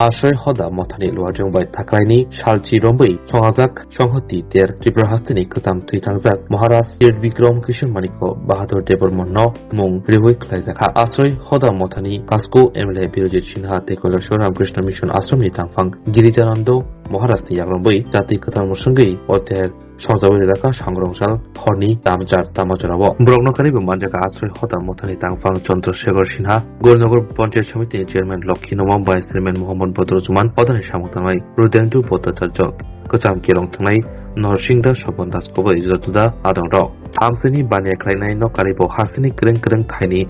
आश्रय हदा मथानि लुवाजोंबाय थाख्लायनि सालची रम्बै संहाजाक संहति तेर त्रिपुरा हास्तिनि खोताम थैथांजाक महाराज शीर विक्रम किशोर मानिको बाहादुर देबरमन्नो मुं रिवै खलायजाखा आश्रय हदा मथानि कास्को एमएलए बिरजित सिन्हा तेकलेश्वर रामकृष्ण मिशन आश्रमनि तांफां गिरिजानन्द महाराजनि याग्रम्बै जाति खोताम मुसंगै अतेर संजाबै एलाका सांग्रंसाल हरनि तामजार तामाजराव ब्रग्नकारिबो मानजाका आश्रय हदा मथानि तांफां चन्द्रशेखर सिन्हा गौरनगर पंचायत समितिनि चेयरमैन लक्ष्मी नमम भाइस चेयरमैन मोहम्मद बदरुज्जामान अदानि सामुथांनाय रुदेन्दु भट्टाचार्य गोजाम केलं थांनाय नरसिंह सपन दासखौबो जतुदा आदंराव आमसिनि बानिया खायनाय नकारिबो हासिनि क्रें क्रें थाइनि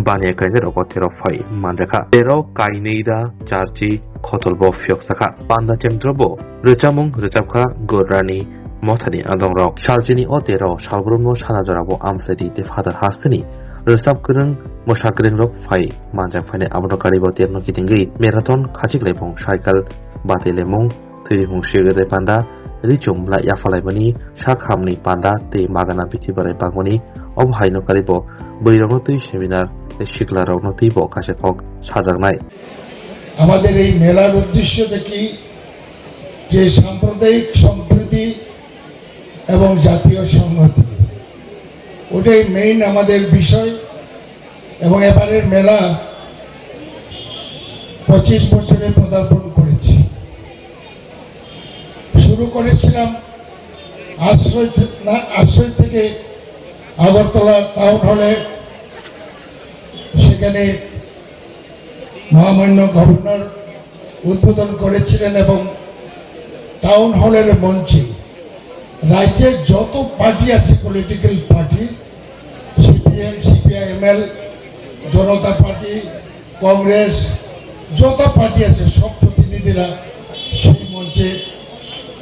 बानिया खायनाय रगतेराव फाइ मानजाखा तेराव काइनैरा चार्जी खतलबो फियकसाखा पान्दा चेमद्रबो रोजामुं रोजाबखा गोरानि मथानि आदंराव सालजिनि अतेराव सालब्रमनो सानाजराबो आमसेदि तेफादार हासिनि रोजाबगोरों मोसागोरों रक फाइ मानजाक फाइनाय आबदकारिबो तेरनो गिदिंगै मेराथन खाचिगलायफं साइकेल बातेलेमुं थैरिफुं सिगोदै पान्दा रिचुमला याफालायमनि साखामनि पान्दा ते मागाना बिथिबाराय बागमनि अबहायनकारिबो बैरंनो तै सेमिनार शिखलारावनो तैबो कासेफक साजागनाय আমাদের এই মেলার উদ্দেশ্য দেখি যে সাম্প্রদায়িক সম্প্রীতি এবং জাতীয় সংহতি ওটাই মেইন আমাদের বিষয় এবং এবারের মেলা 25 বছরে পদার্পণ করেছে শুরু করেছিলাম আশ্রয় থেকে আগরতলা টাউন হলে সেখানে মহামান্য গভর্নর উদ্বোধন করেছিলেন এবং টাউন হলের মঞ্চে রাজ্যের যত পার্টি আছে পলিটিক্যাল পার্টি সিপিএম সিপিআইএমএল জনতা পার্টি কংগ্রেস যত পার্টি আছে সব প্রতিনিধিরা সেই মঞ্চে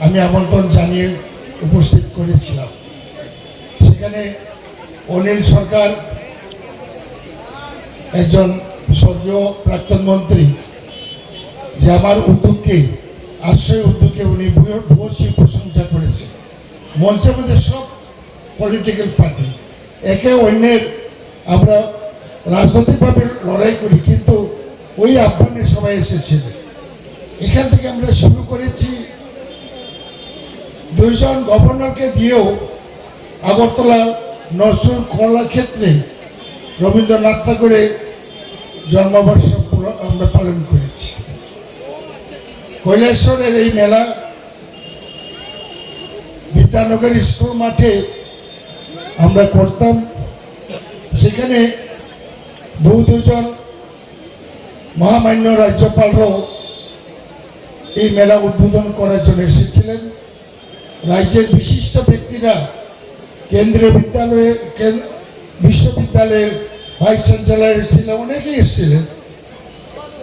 আমি আমন্ত্রণ জানিয়ে উপস্থিত করেছিলাম সেখানে অনিল সরকার একজন স্বর্গীয় প্রাক্তন মন্ত্রী যে আমার উদ্যোগকে আশ্রয় উদ্যোগকে উনি ভূয়সী প্রশংসা করেছে মঞ্চের মধ্যে সব পলিটিক্যাল পার্টি একে অন্যের আমরা রাজনৈতিকভাবে লড়াই করি কিন্তু ওই আহ্বানে সবাই এসেছিল এখান থেকে আমরা শুরু করেছি দুইজন গভর্নরকে দিয়েও আগরতলা নজরুল কলাক্ষেত্রে রবীন্দ্রনাথ ঠাকুরের জন্মবর্ষ আমরা পালন করেছি কৈলাসহরের এই মেলা বিদ্যানগর স্কুল মাঠে আমরা করতাম সেখানে দুজন মহামান্য রাজ্যপালরাও এই মেলা উদ্বোধন করার জন্য এসেছিলেন রাজ্যের বিশিষ্ট ব্যক্তিরা কেন্দ্রীয় বিদ্যালয়ের বিশ্ববিদ্যালয়ের ভাইস চ্যান্সেলর ছিলেন অনেকেই এসেছিলেন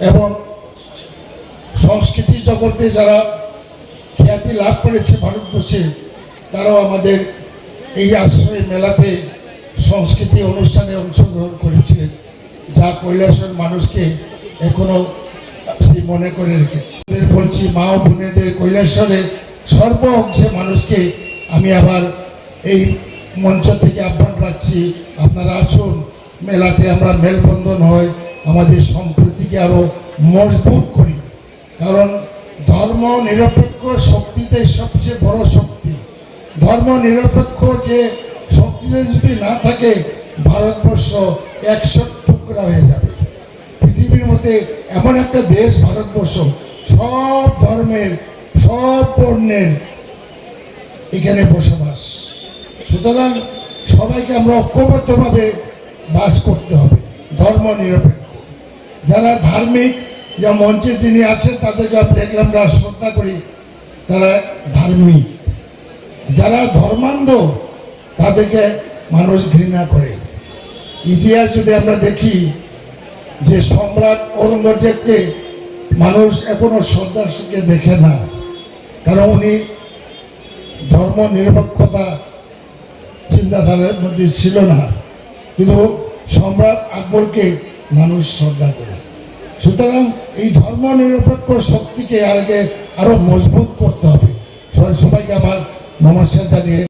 এবং সংস্কৃতি জগতে যারা খ্যাতি লাভ করেছে ভারতবর্ষে তারাও আমাদের এই আশ্রয় মেলাতে সংস্কৃতি অনুষ্ঠানে অংশগ্রহণ করেছিলেন যা কৈলাসের মানুষকে এখনো সেই মনে করে রেখেছে বলছি মা ও বোনেদের কৈলাসরে সর্ব অংশে মানুষকে আমি আবার এই মঞ্চ থেকে আহ্বান রাখছি আপনারা আসুন মেলাতে আমরা মেলবন্ধন হয় আমাদের সম্প্রীতিকে আরো মজবুত করি কারণ ধর্ম নিরপেক্ষ শক্তিতে সবচেয়ে বড় শক্তি ধর্ম নিরপেক্ষ যে শক্তিতে যদি না থাকে ভারতবর্ষ 100 টুকরা হয়ে যাবে পৃথিবীর মধ্যে এমন একটা দেশ ভারতবর্ষ সব ধর্মের সব বর্ণের এখানে বসবাস সুতরাং সবাইকে আমরা ঐক্যবদ্ধভাবে বাস করতে হবে ধর্ম নিরপেক্ষ যারা ধার্মিক যা মঞ্চে যিনি আছেন তাদেরকে দেখলে আমরা শ্রদ্ধা করি তারা ধার্মিক যারা ধর্মান্ধ তাদেরকে মানুষ ঘৃণা করে ইতিহাস যদি আমরা দেখি যে সম্রাট ঔরঙ্গজেবকে মানুষ এখনো শ্রদ্ধার সুখে দেখে না কারণ উনি ধর্ম নিরপেক্ষতা চিন্তাধারার মধ্যে ছিল না কিন্তু সম্রাট আকবরকে মানুষ শ্রদ্ধা করে সুতরাং এই ধর্ম নিরপেক্ষ শক্তিকে আরো মজবুত করতে হবে সবাইকে আমার নমস্কার জানিয়ে